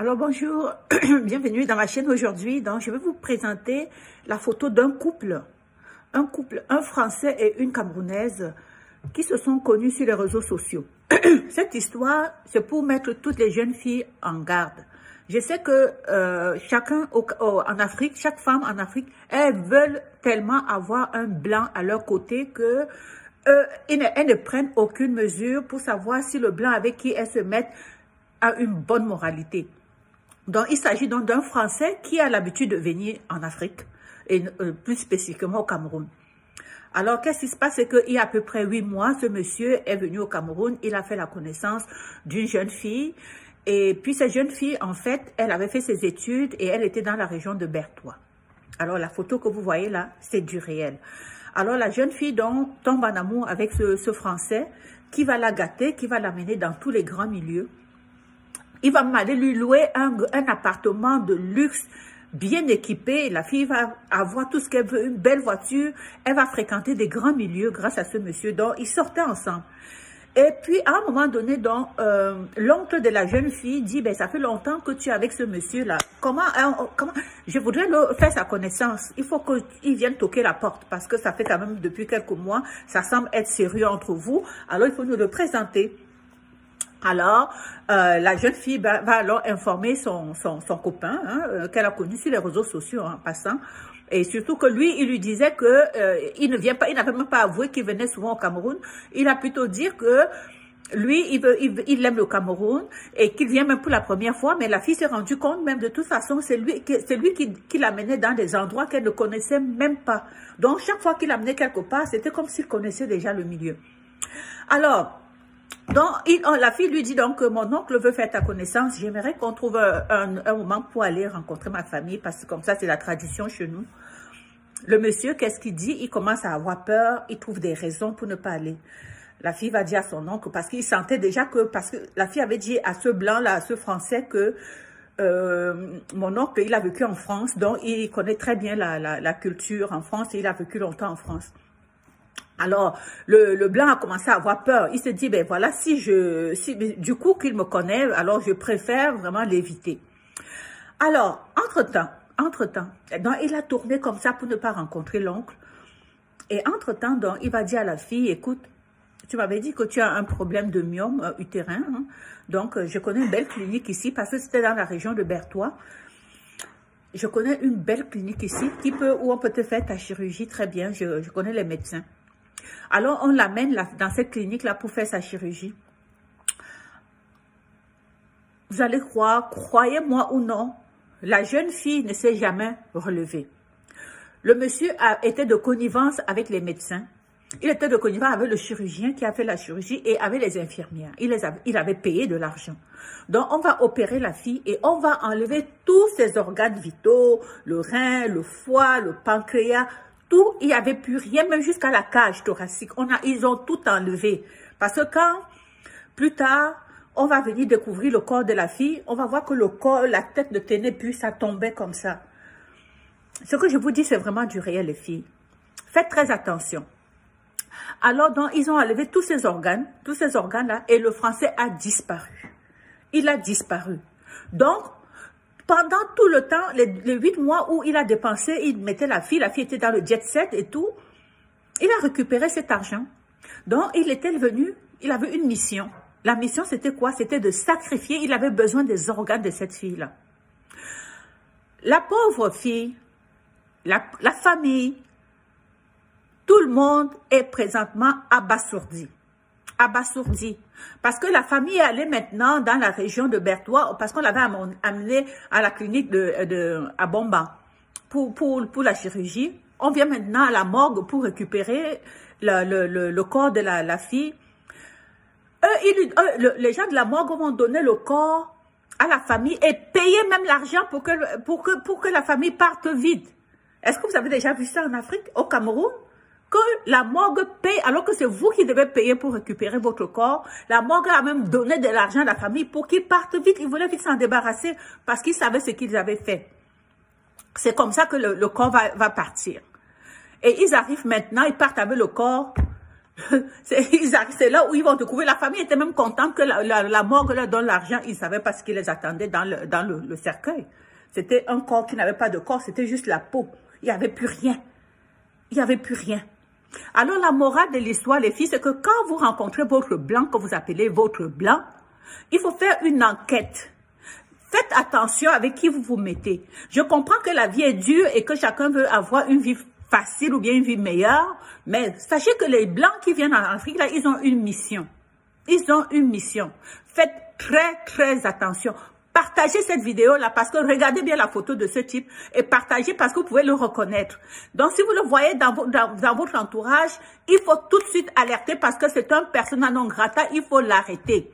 Alors bonjour, bienvenue dans ma chaîne aujourd'hui. Donc je vais vous présenter la photo d'un couple, un Français et une Camerounaise qui se sont connus sur les réseaux sociaux. Cette histoire, c'est pour mettre toutes les jeunes filles en garde. Je sais que chacun en Afrique, chaque femme en Afrique, elles veulent tellement avoir un blanc à leur côté que elles ne prennent aucune mesure pour savoir si le blanc avec qui elles se mettent a une bonne moralité. Donc, il s'agit donc d'un Français qui a l'habitude de venir en Afrique, et plus spécifiquement au Cameroun. Alors, qu'est-ce qui se passe? C'est qu'il y a à peu près 8 mois, ce monsieur est venu au Cameroun, il a fait la connaissance d'une jeune fille, et puis cette jeune fille, en fait, elle avait fait ses études et elle était dans la région de Bertois. Alors, la photo que vous voyez là, c'est du réel. Alors, la jeune fille donc tombe en amour avec ce Français qui va la gâter, qui va l'amener dans tous les grands milieux. Il va aller lui louer un appartement de luxe bien équipé. La fille va avoir tout ce qu'elle veut, une belle voiture. Elle va fréquenter des grands milieux grâce à ce monsieur. Donc, ils sortaient ensemble. Et puis, à un moment donné, donc, l'oncle de la jeune fille dit, ben, ça fait longtemps que tu es avec ce monsieur-là. Comment, je voudrais faire sa connaissance. Il faut qu'il vienne toquer la porte parce que ça fait quand même depuis quelques mois, ça semble être sérieux entre vous. Alors, il faut nous le présenter. Alors, la jeune fille va alors informer son copain, qu'elle a connu sur les réseaux sociaux en passant. Et surtout que lui, il lui disait que il n'avait même pas avoué qu'il venait souvent au Cameroun. Il a plutôt dit que lui, il aime le Cameroun et qu'il vient même pour la première fois. Mais la fille s'est rendue compte même de toute façon, c'est lui qui l'amenait dans des endroits qu'elle ne connaissait même pas. Donc, chaque fois qu'il l'amenait quelque part, c'était comme s'il connaissait déjà le milieu. Alors, donc, la fille lui dit donc que mon oncle veut faire ta connaissance. J'aimerais qu'on trouve un moment pour aller rencontrer ma famille parce que comme ça, c'est la tradition chez nous. Le monsieur, qu'est-ce qu'il dit? Il commence à avoir peur. Il trouve des raisons pour ne pas aller. La fille va dire à son oncle parce qu'il sentait déjà que... Parce que la fille avait dit à ce blanc-là, à ce Français que mon oncle, il a vécu en France. Donc, il connaît très bien la culture en France et il a vécu longtemps en France. Alors, le blanc a commencé à avoir peur. Il se dit, ben voilà, du coup qu'il me connaît, alors je préfère vraiment l'éviter. Alors, entre-temps, donc il a tourné comme ça pour ne pas rencontrer l'oncle. Et entre-temps, donc, il va dire à la fille, écoute, tu m'avais dit que tu as un problème de myome utérin. Hein? Donc, je connais une belle clinique ici parce que c'était dans la région de Bertois. Je connais une belle clinique ici où on peut te faire ta chirurgie très bien. Je connais les médecins. Alors, on l'amène dans cette clinique-là pour faire sa chirurgie. Vous allez croire, croyez-moi ou non, la jeune fille ne s'est jamais relevée. Le monsieur était de connivence avec les médecins. Il était de connivence avec le chirurgien qui a fait la chirurgie et avec les infirmières. Il avait payé de l'argent. Donc, on va opérer la fille et on va enlever tous ses organes vitaux, le rein, le foie, le pancréas, tout, il n'y avait plus rien, même jusqu'à la cage thoracique. Ils ont tout enlevé. Parce que quand, plus tard, on va venir découvrir le corps de la fille, on va voir que le corps, la tête ne tenait plus, ça tombait comme ça. Ce que je vous dis, c'est vraiment du réel, les filles. Faites très attention. Alors, donc, ils ont enlevé tous ces organes-là, et le Français a disparu. Il a disparu. Donc, pendant tout le temps, les 8 mois où il a dépensé, il mettait la fille était dans le jet set et tout, il a récupéré cet argent. Donc, il était venu, il avait une mission. La mission, c'était quoi? C'était de sacrifier, il avait besoin des organes de cette fille-là. La pauvre fille, la famille, tout le monde est présentement abasourdi. Parce que la famille est allée maintenant dans la région de Bertois, parce qu'on l'avait amené à la clinique à Bomba pour la chirurgie. On vient maintenant à la morgue pour récupérer le corps de la fille. Les gens de la morgue vont donner le corps à la famille et payer même l'argent pour que la famille parte vide. Est-ce que vous avez déjà vu ça en Afrique, au Cameroun? Que la morgue paye, alors que c'est vous qui devez payer pour récupérer votre corps. La morgue a même donné de l'argent à la famille pour qu'ils partent vite. Ils voulaient vite s'en débarrasser parce qu'ils savaient ce qu'ils avaient fait. C'est comme ça que le corps va partir. Et ils arrivent maintenant, ils partent avec le corps C'est là où ils vont découvrir. La famille était même contente que la morgue leur donne l'argent. Ils savaient pas ce qui les attendait dans le cercueil. C'était un corps qui n'avait pas de corps, c'était juste la peau. Il n'y avait plus rien. Il n'y avait plus rien. Alors la morale de l'histoire, les filles, c'est que quand vous rencontrez votre blanc, que vous appelez votre blanc, il faut faire une enquête. Faites attention avec qui vous vous mettez. Je comprends que la vie est dure et que chacun veut avoir une vie facile ou bien une vie meilleure, mais sachez que les blancs qui viennent en Afrique, là, ils ont une mission. Ils ont une mission. Faites très attention. Partagez cette vidéo-là parce que regardez bien la photo de ce type et partagez parce que vous pouvez le reconnaître. Donc, si vous le voyez dans votre entourage, il faut tout de suite alerter parce que c'est un persona non grata, il faut l'arrêter.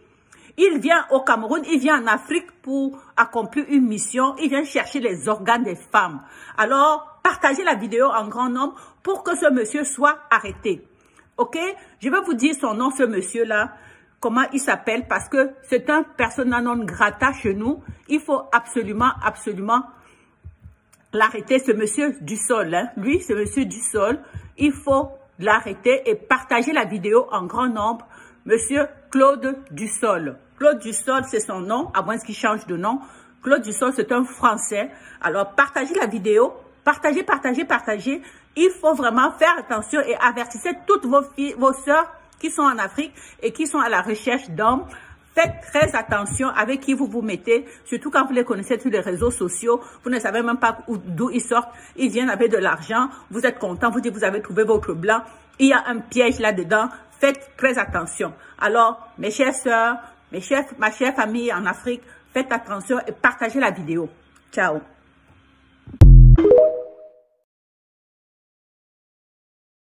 Il vient au Cameroun, il vient en Afrique pour accomplir une mission. Il vient chercher les organes des femmes. Alors, partagez la vidéo en grand nombre pour que ce monsieur soit arrêté. Ok? Je vais vous dire son nom, ce monsieur-là, comment il s'appelle, parce que c'est un persona non grata chez nous. Il faut absolument l'arrêter, ce monsieur Dussol. Hein? Lui, ce monsieur Dussol, il faut l'arrêter et partager la vidéo en grand nombre. Monsieur Claude Dussol. Claude Dussol, c'est son nom, à moins qu'il change de nom. Claude Dussol, c'est un Français. Alors, partagez la vidéo. Partagez. Il faut vraiment faire attention et avertissez toutes vos filles, vos sœurs qui sont en Afrique et qui sont à la recherche d'hommes. Faites très attention avec qui vous vous mettez, surtout quand vous les connaissez sur les réseaux sociaux. Vous ne savez même pas d'où ils sortent. Ils viennent avec de l'argent. Vous êtes content, vous dites que vous avez trouvé votre blanc. Il y a un piège là-dedans. Faites très attention. Alors, mes chères sœurs, ma chère famille en Afrique, faites attention et partagez la vidéo. Ciao.